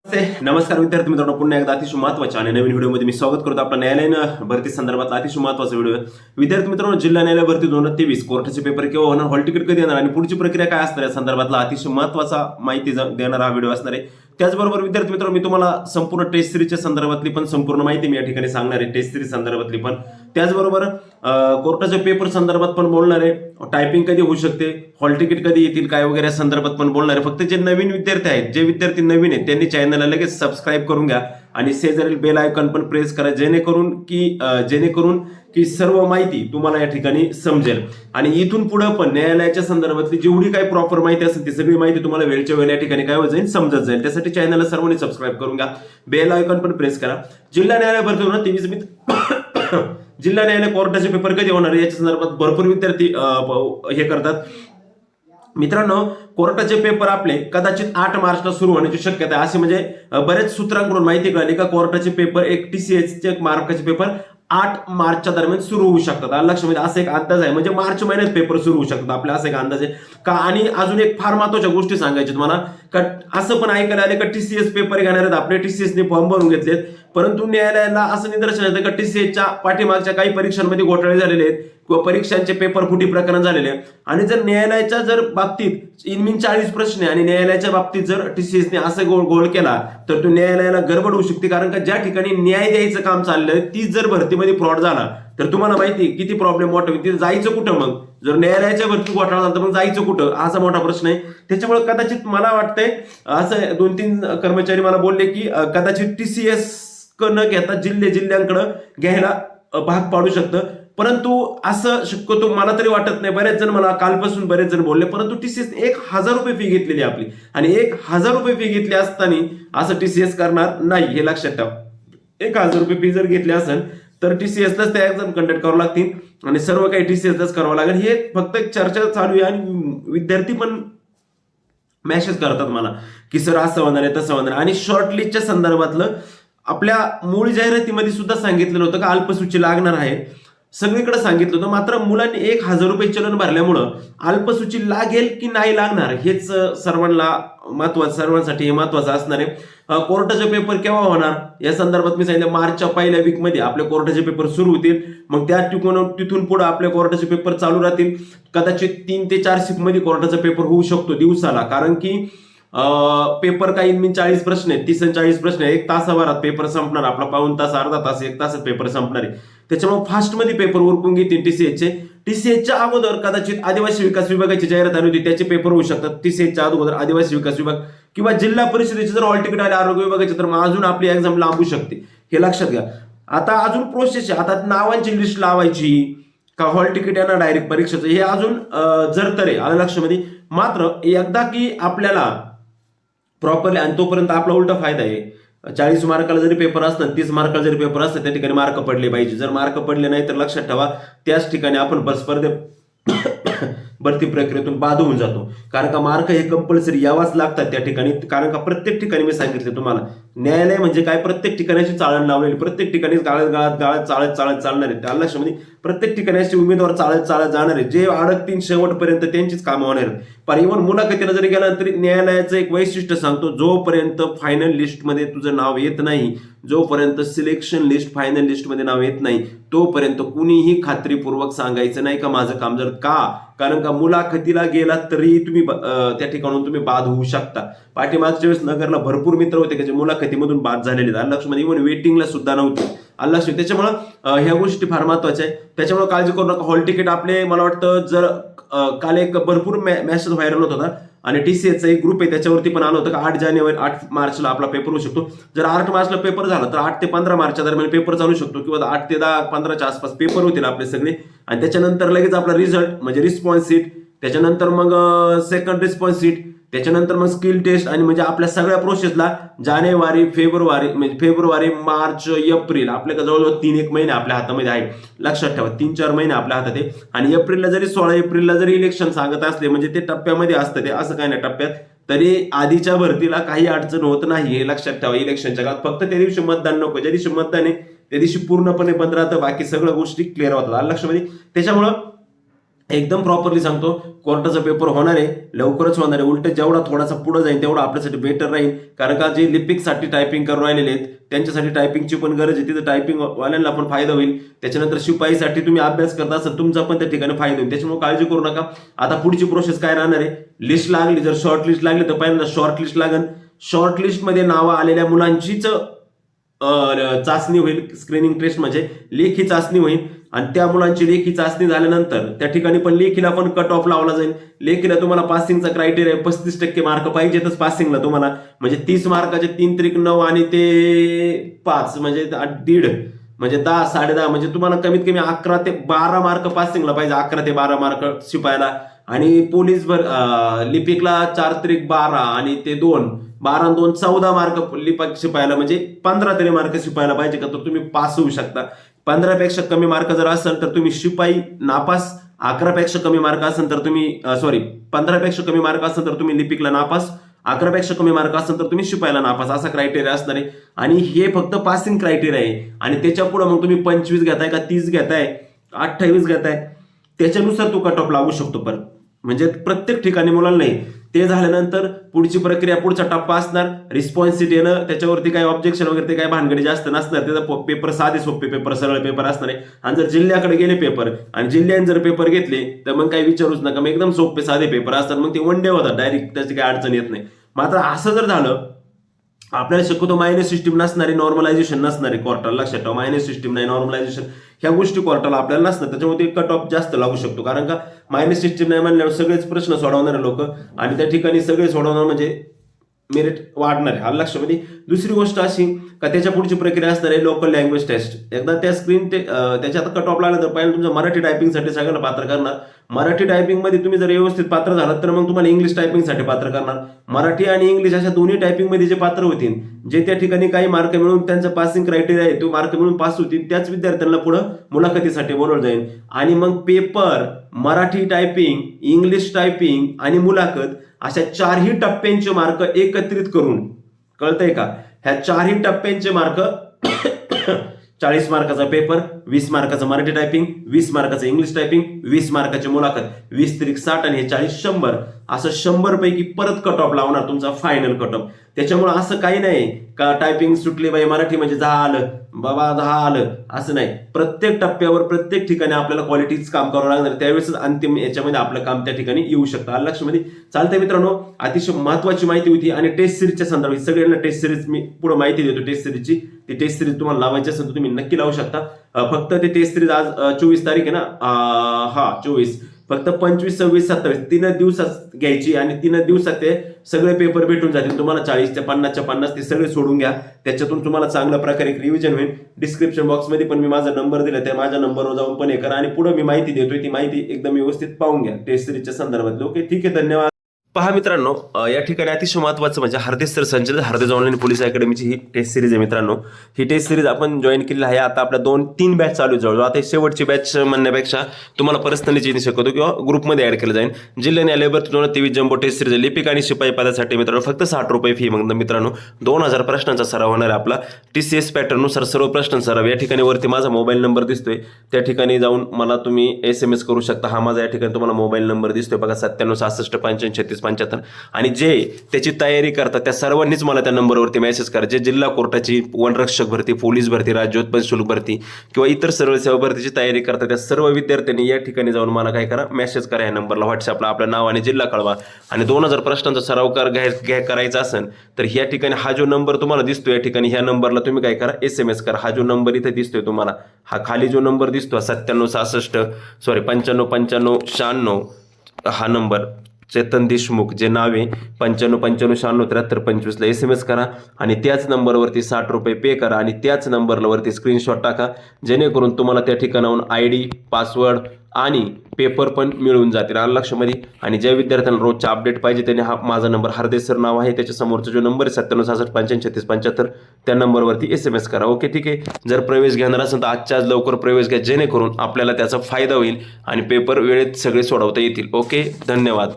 नमस्कार विद्यार्थी मित्रांनो, पुन्हा एकदा अतिशय महत्त्वाच्या आणि नवीन व्हिडिओमध्ये मी स्वागत करतो. आपला न्यायालयीन भरती संदर्भातला अतिशय महत्त्वाचा व्हिडिओ. विद्यार्थी मित्रांनो, जिल्हा न्यायालय भरती 2023 कोर्टाचे पेपर केव्हा होणार, हॉल तिकीट कधी येणार आणि पुढची प्रक्रिया काय असणार या संदर्भातला अतिशय महत्त्वाचा माहिती देणारा हा व्हिडिओ असणार आहे. त्याचबरोबर विद्यार्थी मित्रांनो, मी तुम्हाला संपूर्ण टेस्ट सिरीजच्या संदर्भातली पण संपूर्ण माहिती मी या ठिकाणी सांगणार आहे, टेस्ट सिरीज संदर्भातली पण. त्याचबरोबर कोर्टाच्या पेपर संदर्भात पण बोलणार आहे, टायपिंग कधी होऊ शकते, हॉल तिकीट कधी येतील काय वगैरे या संदर्भात पण बोलणार आहे. फक्त जे नवीन विद्यार्थी आहेत, जे विद्यार्थी नवीन आहेत, त्यांनी चॅनलला लगेच सबस्क्राईब करून घ्या आणि शेजारील बेल आयकॉन पण प्रेस करा, जेणेकरून की सर्व माहिती तुम्हाला या ठिकाणी समजेल. आणि इथून पुढे पण न्यायालयाच्या संदर्भातली जेवढी काही प्रॉपर माहिती असेल ती सगळी माहिती तुम्हाला वेळच्या वेळ या ठिकाणी काय होत जाईल, समजत जाईल. त्यासाठी चॅनलला सर्वांनी सबस्क्राईब करून घ्या, बेल आयकॉन पण प्रेस करा. जिल्हा न्यायालय भरती 2023 जिल्हा न्यायालय कोर्टाचे पेपर कधी होणार याच्या संदर्भात भरपूर विद्यार्थी हे करतात. मित्रांनो, कोर्टाचे पेपर आपले कदाचित 8 मार्चला सुरू होण्याची शक्यता आहे. असे म्हणजे बरेच सूत्रांकडून माहिती कळाली का कोर्टाचे पेपर TCS मार्काचे पेपर 8 मार्चच्या दरम्यान सुरू होऊ शकतात. लक्षामध्ये असा एक अंदाज आहे, म्हणजे मार्च महिन्यात पेपर सुरू होऊ शकतात आपला असा एक अंदाज आहे का. आणि अजून एक फार महत्वाच्या गोष्टी सांगायच्या तुम्हाला का, असं पण ऐकायला आले का TCS पेपर घेणार आहेत आपले, TCSने फॉर्म भरून घेतलेत, परंतु न्यायालयाला असं निदर्शन येतं का TCSच्या पाठीमागच्या काही परीक्षांमध्ये घोटाळे झालेले आहेत किंवा परीक्षांचे पेपर फुटी प्रकरण झालेले आहे. आणि जर न्यायालयाच्या बाबतीत इनमिन 40 प्रश्न आणि न्यायालयाच्या बाबतीत जर TCSने असं गोळ केला तर तो न्यायालयाला गडबड होऊ शकते. कारण का ज्या ठिकाणी न्याय द्यायचं काम चाललंय ती जर भरतीमध्ये फ्रॉड झाला तर तुम्हाला माहिती किती प्रॉब्लेम मोठा होईल. तिथे जायचं कुठं मग, जर न्यायालयाच्या भरती घोटाळा झाला तर मग जायचं कुठं, असा मोठा प्रश्न आहे. त्याच्यामुळे कदाचित मला वाटतंय असं 2-3 कर्मचारी मला बोलले की कदाचित TCS न घेता जिल्ह्यांकडे घ्यायला भाग पाडू शकतं. परंतु असं शक्यतो मला तरी वाटत नाही. बरेच जण मला कालपासून बरेच जण बोलले, परंतु TCS 1000 रुपये फी घेतलेली आपली आणि 1000 रुपये फी घेतली असताना असं TCS करणार नाही, हे लक्षात ठेवा. 1000 रुपये फी जर घेतली असेल तर TCSलाच त्या एक्झाम कंडक्ट करावं लागतील आणि सर्व काही TCSलाच करावं लागेल. हे फक्त एक चर्चा चालू आहे आणि विद्यार्थी पण मेसेज करतात मला की सर असं होणार आहे तसं होणार आहे. आणि शॉर्टलिस्टच्या संदर्भातलं आपल्या मूळ जाहिरातीमध्ये सुद्धा सांगितलेलं होतं का अल्पसूची लागणार आहे, सगळीकडे सांगितलं होतं. मात्र मुलांनी 1000 रुपये चलन भरल्यामुळं अल्पसूची लागेल की नाही लागणार हेच सर्वांसाठी हे महत्वाचं असणार आहे. कोर्टाचे पेपर केव्हा होणार या संदर्भात मी सांगितलं, मार्चच्या पहिल्या वीकमध्ये आपले कोर्टाचे पेपर सुरू होतील. मग तिथून पुढे आपले कोर्टाचे पेपर चालू राहतील. कदाचित 3 ते 4 शिफ्टमध्ये कोर्टाचा पेपर होऊ शकतो दिवसाला, कारण की पेपर काही 40 प्रश्न आहेत, 30 आणि 40 प्रश्न आहे. 1 तासाभरात पेपर संपणार आपला, पाऊण तास, अर्धा तास, 1 तासात पेपर संपणार आहे. त्याच्यामुळे फास्टमध्ये पेपर उरकून घेतील TCSच्या अगोदर कदाचित आदिवासी विकास विभागाची जाहिरात आली होती, त्याचे पेपर होऊ शकतात. TCSच्या अगोदर आदिवासी विकास विभाग किंवा जिल्हा परिषदेचे जर हॉल तिकीट आले आरोग्य विभागाचे तर मग अजून आपली एक्झाम लांबू शकते, हे लक्षात घ्या. आता अजून प्रोसेस आहे, आता नावांची लिस्ट लावायची का हॉल तिकीट येणार डायरेक्ट परीक्षेचं, हे अजून जर तर आहे आलं लक्षामध्ये. मात्र एकदा की आपल्याला प्रॉपरली, आणि तोपर्यंत आपला उलटा फायदा आहे. 40 मार्काला जरी पेपर असतात, 30 मार्काला जरी पेपर असतात, त्या ठिकाणी मार्क पडले पाहिजे. जर मार्क पडले नाही तर लक्षात ठेवा त्याच ठिकाणी आपण भरती प्रक्रियेतून बाद होऊन जातो. कारण का मार्क हे कंपल्सरी यावाच लागतात त्या ठिकाणी. कारण का प्रत्येक ठिकाणी मी सांगितले तुम्हाला, न्यायालय म्हणजे काय, प्रत्येक ठिकाणी चाळण लावलेली, प्रत्येक ठिकाणी गाळत चालत चालणार आहे. त्या लक्षामध्ये प्रत्येक ठिकाणी उमेदवार चालत जाणार आहे, जे अडकतील शेवटपर्यंत त्यांचीच कामं होणार आहेत. पण इव्हन मुलाखतीला जरी गेला तरी न्यायालयाचं एक वैशिष्ट्य सांगतो, जोपर्यंत फायनल लिस्टमध्ये तुझं नाव येत नाही, जोपर्यंत सिलेक्शन लिस्ट फायनल लिस्टमध्ये नाव येत नाही, तोपर्यंत कुणीही खात्रीपूर्वक सांगायचं नाही का माझं काम जर का. कारण का मुलाखतीला गेला तरी तुम्ही त्या ठिकाणून तुम्ही बाद होऊ शकता. पाठीमागच्या वेळेस नगरला भरपूर मित्र होते की जे मुलाखतीमधून बाद झालेले, लक्षमध्ये इव्हन वेटिंगला सुद्धा नव्हते. त्याच्यामुळं ह्या गोष्टी फार महत्वाच्या आहे. त्याच्यामुळे काळजी करू नका. हॉल तिकीट आपले मला वाटतं जर काल एक भरपूर मेसेज व्हायरल होत होता आणि TCSचा एक ग्रुप आहे त्याच्यावरती पण आलं होतं का 8 मार्चला आपला पेपर होऊ शकतो. जर 8 मार्चला पेपर झाला तर 8 ते 15 मार्चच्या दरम्यान पेपर चालू शकतो किंवा 8 ते 10-15च्या आसपास पेपर होतील आपले सगळे. आणि त्याच्यानंतर लगेच आपला रिझल्ट म्हणजे रिस्पॉन्स सीट, त्याच्यानंतर मग सेकंड रिस्पॉन्स सीट, त्याच्यानंतर मग स्किल टेस्ट, आणि म्हणजे आपल्या सगळ्या प्रोसेसला जानेवारी, फेब्रुवारी, मार्च, एप्रिल आपल्याकडे जवळजवळ 3-1 महिने आपल्या हातामध्ये आहे. लक्षात ठेवा 3-4 महिने आपल्या हातात आहे. आणि एप्रिलला जरी 16 एप्रिलला जरी इलेक्शन सांगत असले म्हणजे ते टप्प्यामध्ये असतं, ते असं काही नाही टप्प्यात, तरी आधीच्या भरतीला काही अडचण होत नाही, हे लक्षात ठेवा. इलेक्शनच्या काळात फक्त त्या दिवशी मतदान नको, ज्या दिवशी मतदान आहे त्या दिवशी पूर्णपणे बंद राहतं, बाकी सगळ्या गोष्टी क्लिअर होतात लक्षामध्ये. त्याच्यामुळं एकदम प्रॉपरली सांगतो, कोर्टाचा पेपर होणार आहे, लवकरच होणार आहे. उलट जेवढा थोडासा पुढे जाईल तेवढा आपल्यासाठी बेटर राहील. कारण का जे लिपिकसाठी टायपिंग करून राहिलेले आहेत त्यांच्यासाठी टायपिंगची पण गरज आहे, तिथं टायपिंग वाल्यांना पण फायदा होईल. त्याच्यानंतर शिपाईसाठी तुम्ही अभ्यास करता असाल तुमचा पण त्या ठिकाणी फायदा होईल. त्याच्यामुळे काळजी करू नका. आता पुढची प्रोसेस काय राहणार आहे, लिस्ट लागली, जर शॉर्ट लिस्ट लागली तर पहिल्यांदा शॉर्ट लिस्ट लागेल. शॉर्ट लिस्टमध्ये नावं आलेल्या मुलांचीच चाचणी होईल. स्क्रीनिंग टेस्ट म्हणजे लेखी चाचणी होईल आणि त्या मुलांची लेखी चाचणी झाल्यानंतर त्या ठिकाणी पण लेखीला पण कट ऑफ लावला जाईल. लेखीला तुम्हाला पासिंगचा क्रायटेरिया 35% मार्क पाहिजेतच पासिंगला तुम्हाला. म्हणजे 30 मार्काचे 3 त्रिक 9 आणि ते 5 म्हणजे 1.5 म्हणजे 10 10.5 म्हणजे तुम्हाला कमीत कमी 11 ते 12 मार्क पासिंगला पाहिजे. 11 ते 12 मार्क शिपायला. आणि पोलीस लिपिकला 4 त्रिक 12 आणि ते 2 12 आणि 2 14 मार्क लिपिक शिपायला म्हणजे 15 तरी मार्क शिपायला पाहिजे का तर तुम्ही पास होऊ शकता. 15 पेक्षा कमी मार्क जर असेल तर तुम्ही शिपाई नापास. 11 पेक्षा कमी मार्क असेल तर तुम्ही 15 पेक्षा कमी मार्क असेल तर तुम्ही लिपिकला नापास. 11 पेक्षा कमी मार्क असेल तर तुम्ही शिपायला नापास. असा क्रायटेरिया असणार आहे. आणि हे फक्त पासिंग क्रायटेरिया आहे. आणि त्याच्या पुढे मग तुम्ही 25 घेताय का 30 घेताय 28 घेताय त्याच्यानुसार तो कट ऑफ लागू शकतो परत. म्हणजे प्रत्येक ठिकाणी मुलांना नाही. ते झाल्यानंतर पुढची प्रक्रिया, पुढचा टप्पा असणार रिस्पॉन्स शीट येणं. त्याच्यावरती काही ऑब्जेक्शन वगैरे ते काही भानगडी जास्त नसणार. त्याचा पेपर साधे सोपे पेपर, सरळ पेपर असणार आहे. आणि जर जिल्ह्याकडे गेले पेपर आणि जिल्ह्याने जर पेपर घेतले तर मग काही विचारूच नका, मग एकदम सोपे साधे पेपर असतात. मग ते वन डे होतात डायरेक्ट, त्याची काही अडचण येत नाही. मात्र असं जर झालं आपल्याला शक्यतो मायनस सिस्टीम नसणारी, नॉर्मलायझेशन नसणारी कोर्टाला. लक्षात ठेवा, मायनस सिस्टीम नाही, नॉर्मलायझेशन ह्या गोष्टी कोर्टाला आपल्याला नसतात. त्याच्यामुळे ते कट ऑफ जास्त लागू शकतो. कारण का मायनस सिस्टीम नाही म्हणल्यावर सगळेच प्रश्न सोडवणारे लोक आणि त्या ठिकाणी सगळे सोडवणार म्हणजे मेरिट वाढणार आहे. लक्षामध्ये. दुसरी गोष्ट अशी का त्याच्या पुढची प्रक्रिया असणार आहे लोकल लँग्वेज टेस्ट. एकदा त्या त्याच्यात कट ऑफ लागला तर पहिल्यांदा तुमच्या मराठी टायपिंगसाठी सगळ्यांना पात्र करणार. मराठी टायपिंगमध्ये तुम्ही जर व्यवस्थित पात्र झालात तर मग तुम्हाला इंग्लिश टायपिंगसाठी पात्र करणार. मराठी आणि इंग्लिश अशा दोन्ही टायपिंगमध्ये जे पात्र होतील, जे त्या ठिकाणी काही मार्क मिळून त्यांचा पासिंग क्रायटेरिया आहे तो मार्क मिळून पास होतील, त्याच विद्यार्थ्यांना पुढे मुलाखतीसाठी बोलवलं जाईल. आणि मग paper, Marathi typing, English typing आणि मुलाखत अशा 4ही टप्प्यांचे मार्क एकत्रित करून, कळतंय का, ह्या 4ही टप्प्यांचे मार्क 40 मार्काचा पेपर, 20 मार्काचा मराठी टायपिंग, 20 मार्काचं इंग्लिश टायपिंग, 20 मार्काची मुलाखत, 20 त्रिक 60 आणि हे 40 100, असं 100 पैकी परत कट ऑफ लावणार तुमचा फायनल कट ऑफ. त्याच्यामुळे असं काही नाही का टायपिंग सुटली बाई मराठी म्हणजे 10 आलं बाबा 10 आलं असं नाही. प्रत्येक टप्प्यावर प्रत्येक ठिकाणी आपल्याला क्वालिटीच काम करावं लागणार, त्यावेळेस अंतिम याच्यामध्ये आपलं काम त्या ठिकाणी येऊ शकतं. लक्षामध्ये. चालतंय मित्रांनो, अतिशय महत्वाची माहिती होती. आणि टेस्ट सिरीजच्या संदर्भात सगळ्यांना टेस्ट सिरीज मी पुढे माहिती देतो. टेस्ट सिरीजची ती टेस्ट सिरीज तुम्हाला लावायची असेल तर तुम्ही नक्की लावू शकता. फक्त ते टेस्ट सिरीज आज 24 तारीख आहे ना, 24, फक्त 25, 26, 27 3 दिवसात घ्यायची आणि 3 दिवसात ते सगळे पेपर भेटून जातील तुम्हाला. 40 ते 50 ते सगळे सोडून घ्या. त्याच्यातून तुम्हाला चांगल्या प्रकारे रिव्हिजन होईल. डिस्क्रिप्शन बॉक्समध्ये पण मी माझा नंबर दिला, त्या माझ्या नंबरवर जाऊन पण हे करा आणि पुढे मी माहिती देतोय ती माहिती एकदम व्यवस्थित पाहून घ्या टेस्ट सिरीजच्या संदर्भात. ओके, ठीक आहे, धन्यवाद. पहा मित्रांनो, या ठिकाणी अतिशय महत्त्वाचं म्हणजे हार्देस सर संचलित हार्देस ऑनलाईन पोलीस अकॅडमीची ही टेस्ट सिरीज आहे मित्रांनो. ही टेस्ट सिरीज आपण जॉईन केलेली आहे. आता आपल्या 2-3 बॅच चालू जवळ. आता शेवटची बॅच म्हणण्यापेक्षा तुम्हाला पर्सनली चिन्ह शकतो किंवा ग्रुपमध्ये ऍड केलं जाईल. जिल्हा न्यायालय भरती 2023 जम्बो टेस्ट सिरीज लिपिक आणि शिपाई पदासाठी मित्रांनो फक्त 60 रुपये फी. मग मित्रांनो 2000 प्रश्नांचा सराव होणार आहे आपला. TCS पॅटर्ननुसार सर्व प्रश्न सराव. या ठिकाणी वरती माझा मोबाईल नंबर दिसतोय, त्या ठिकाणी जाऊन मला तुम्ही SMS करू शकता. हा माझा या ठिकाणी तुम्हाला मोबाईल नंबर दिसतोय बघा, 97 66 85 36 75. आणि जे त्याची तयारी करतात त्या सर्वांनीच मला त्या नंबरवरती मेसेज करा. जे जिल्हा कोर्टाची, वनरक्षक भरती, पोलीस भरती, राज्योत्पन्न शुल्क भरती किंवा इतर सर्व सेवा भरतीची तयारी करतात त्या सर्व विद्यार्थ्यांनी या ठिकाणी जाऊन मला काय करा, मेसेज करा या नंबरला, व्हॉट्सअपला आपलं नाव आणि जिल्हा कळवा. आणि 2000 प्रश्नांचा सराव करायचा असेल तर या ठिकाणी हा जो नंबर तुम्हाला दिसतो या ठिकाणी ह्या नंबरला तुम्ही काय करा, SMS करा. हा जो नंबर इथे दिसतोय तुम्हाला, हा खाली जो नंबर दिसतो 97 66 95 95 96 हा नंबर, चेतन देशमुख जे नाव आहे 95 95 96 73 25 ला SMS करा आणि त्याच नंबरवरती 60 रुपये पे करा आणि त्याच नंबरवरती स्क्रीनशॉट टाका, जेणेकरून तुम्हाला त्या ठिकाणाहून ID, पासवर्ड आणि पेपर पण मिळून जातील. लक्षामध्ये. आणि ज्या विद्यार्थ्यांना रोजचा अपडेट पाहिजे त्यांनी हा माझा नंबर हार्देस सर नाव आहे त्याच्या समोरचा जो नंबर आहे 97 66 85 36 75 त्या नंबरवरती SMS करा. ओके, ठीक आहे. जर प्रवेश घेणार असेल तर आजच्या आज लवकर प्रवेश घ्या, जेणेकरून आपल्याला त्याचा फायदा होईल आणि पेपर वेळेत सगळे सोडवता येतील. ओके, धन्यवाद.